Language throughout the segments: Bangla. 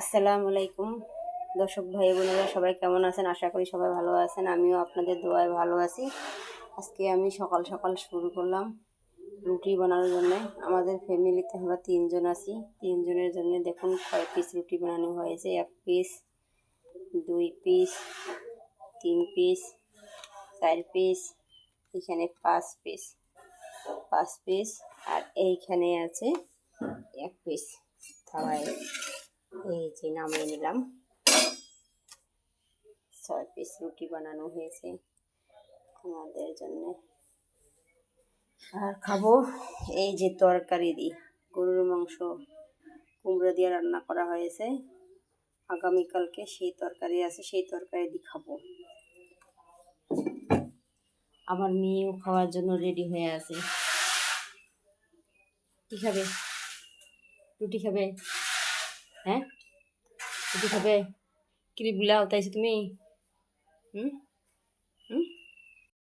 আসসালামু আলাইকুম দর্শক ভাই বোনেরা, সবাই কেমন আছেন? আশা করি সবাই ভালো আছেন। আমিও আপনাদের দোয়ায় ভালো আছি। আজকে আমি সকাল সকাল শুরু করলাম রুটি বানানোর জন্য। আমাদের ফ্যামিলিতে আমরা তিনজন আছি। তিনজনের জন্য দেখুন কয় পিস রুটি বানানো হয়েছে। 1 পিস, 2 পিস, 3 পিস, 4 পিস, এখানে 5 পিস, 5 পিস, আর এইখানে আছে 1 পিস। থালায় এই যে নামিয়ে নিলাম। 6 পিস রুটি বানানো হয়েছে আমাদের জন্য। আর খাবো এই যে তরকারি দিয়ে, গরুর মাংস কুমড়ো দিয়ে রান্না করা হয়েছে আগামীকালকে। সেই তরকারি আছে, সেই তরকারি দিয়ে খাবো। আমার মেয়েও খাওয়ার জন্য রেডি হয়ে আছে। কি খাবে? রুটি খাবে? হ্যাঁ, রুটি খাবে? কি বিলাও তাইছো তুমি? হুম হুম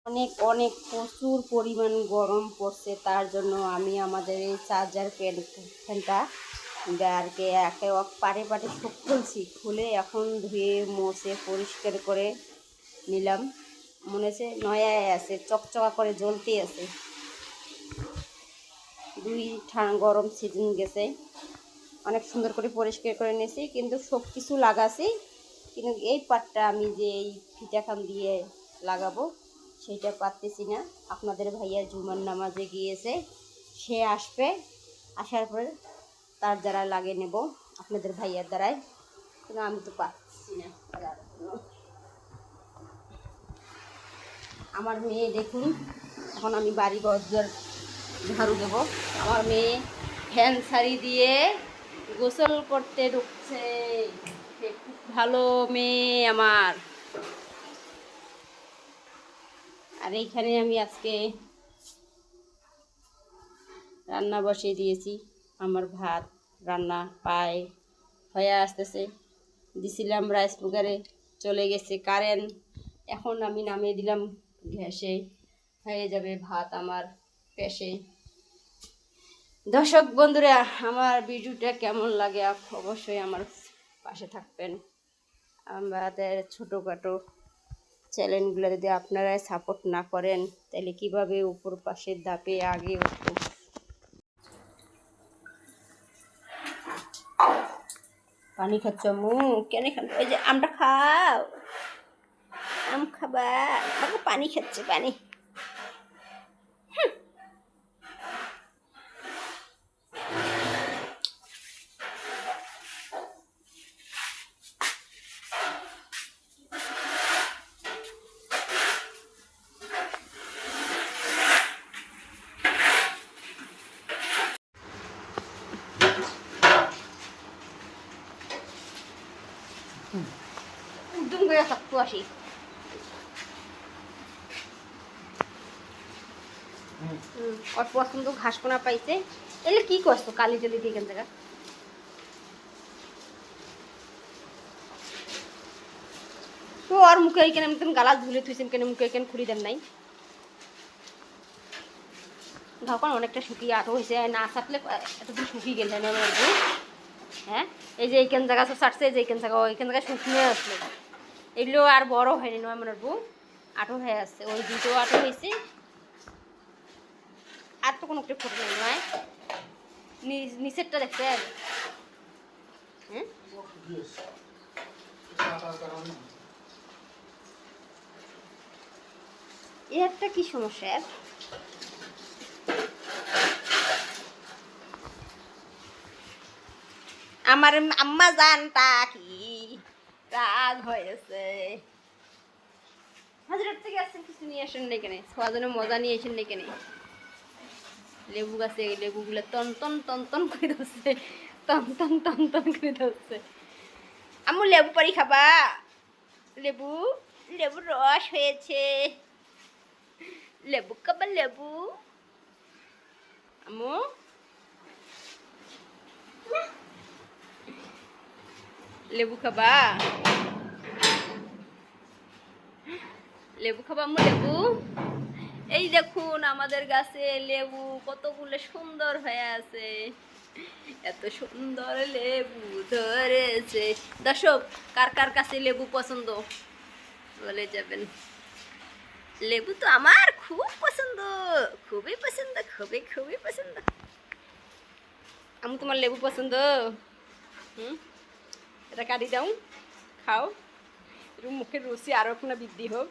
অনেক অনেক প্রচুর পরিমাণ গরম পড়ছে, তার জন্য আমি আমাদের এই চার্জার ফ্যানটা গারকে একে পারে পারে খুলছি, খুলে এখন ধুয়ে মুছে পরিষ্কার করে নিলাম। মনে হচ্ছে নয়ায় আছে, চকচকা করে জ্বলতে আছে। গরম সিজন গেছে, অনেক সুন্দর করে পরিষ্কার করে নিয়েছি, কিন্তু সব কিছু লাগাছি, কিন্তু এই পাটটা আমি যে এই ফিতাখান দিয়ে লাগাবো সেইটা পারতেছি না। আপনাদের ভাইয়া জুমার নামাজে গিয়েছে, সে আসবে, আসার পরে তার দ্বারা লাগিয়ে নেব আপনাদের ভাইয়ার দ্বারাই, কিন্তু আমি তো পারছি না। আমার মেয়ে দেখুন, এখন আমি বাড়ি ঘর ঝাড়ু দেবো। আমার মেয়ে ফ্যান শাড়ি দিয়ে গোসল করতে ঢুকছে। খুব ভালো মেয়ে আমার। আর এইখানে আমি আজকে রান্না বসিয়ে দিয়েছি। আমার ভাত রান্না প্রায় হয়ে আসতেছে। দিছিলাম রাইস কুকারে, চলে গেছে কারেন্ট, এখন আমি নামিয়ে দিলাম গ্যাসে, হয়ে যাবে ভাত আমার পেশে। দর্শক বন্ধুরা, আমার ভিডিওটা কেমন লাগে অবশ্যই আমার পাশে থাকবেন। আমাদের ছোটোখাটো চ্যানেলগুলো যদি আপনারাই সাপোর্ট না করেন, তাহলে কিভাবে উপর পাশের ধাপে আগে উঠব। পানি খাচ্ছ মু? কেন খান? ওই যে আমটা খাও, আম খাবা? পানি খাচ্ছে, পানি। উদ্যম করে থাকতো আসি। ওর পছন্দ ঘাসকোনা পাইছে, এলে কি করছো কালি জলি দিয়ে এখান থেকে? তো ওর মুখে এখানে আমি গালা ধুলে থুইছেন, কেন মুখে এখানে খুলি দেন নাই? তখন অনেকটা শুকিয়ে আটো হয়েছে, না ছাটলে এতদিন শুকিয়ে গেল না। হ্যাঁ, এই যে এইখান জায়গা ছাড়ছে, যে এইখান জায়গা ওইখান জায়গায় শুকিয়ে আসলো, এগুলো আর বড় হয়নি নয় মনের বউ, আটো হয়ে আসছে। ওই দুটো আটো হয়েছে, আর তো কোনো একটা ফুটে নেই নয়। নিচেরটা দেখছেন? হ্যাঁ, এর একটা কি সমস্যা? আমার আম্মা জানটা কি রাগ হয়েছে। হাজিরার থেকে আসছেন, কিছু নিয়ে আসেন না কেনে, খাওয়ার জন্য মজা নিয়ে আসেন না কেনে। লেবু গাছে লেবুগুলো টন টন টন টন করে ধরছে, টন টন টন টন করে ধরছে। আম্মু লেবু পারি খাবা? লেবু, লেবুর রস হয়েছে, লেবু খাবা? লেবু আম্মু, লেবু খাবা? লেবু খাবা আম্মু? লেবু, এই দেখুন আমাদের গাছে লেবু কতগুলো সুন্দর হয়ে আছে। এত সুন্দর লেবু ধরেছে। দর্শক, কার কার কাছে লেবু পছন্দ বলে যাবেন। লেবু তো আমার খুব পছন্দ, খুবই পছন্দ, খুবই খুবই পছন্দ। আমি তোমার লেবু পছন্দ। হুম, এটা কাটি দাও, খাও, একটু মুখের রুচি আরো একটু বৃদ্ধি হোক।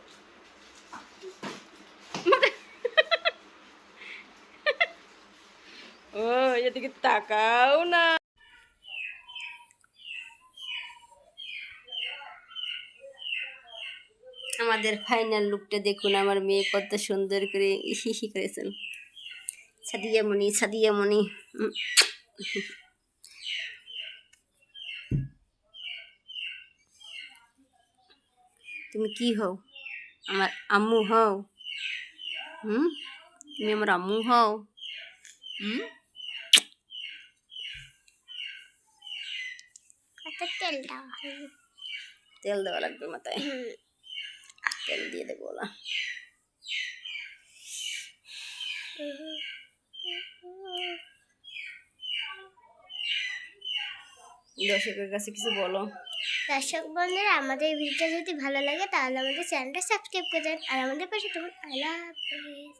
ও এদিকে তাকাও না। আমাদের ফাইনাল লুকটা দেখুন, আমার মেয়ে কত সুন্দর করে হিহি করেছেন। সাদিয়া মনি, সাদিয়া মনি। তুমি কি হও? আমার আম্মু হও? হুম, তুমি আমার আম্মু হও? হুম, তেল দেওয়া লাগবে মাথায়, তেল দিয়ে দেবো না। দর্শকের কাছে কিছু বলো। দর্শক বন্ধুরা, আমাদের ভিডিওটা যদি ভালো লাগে তাহলে আমাদের চ্যানেলটা সাবস্ক্রাইব করে দেন আর আমাদের পাশে থাকুন। আল্লাহ হাফেজ।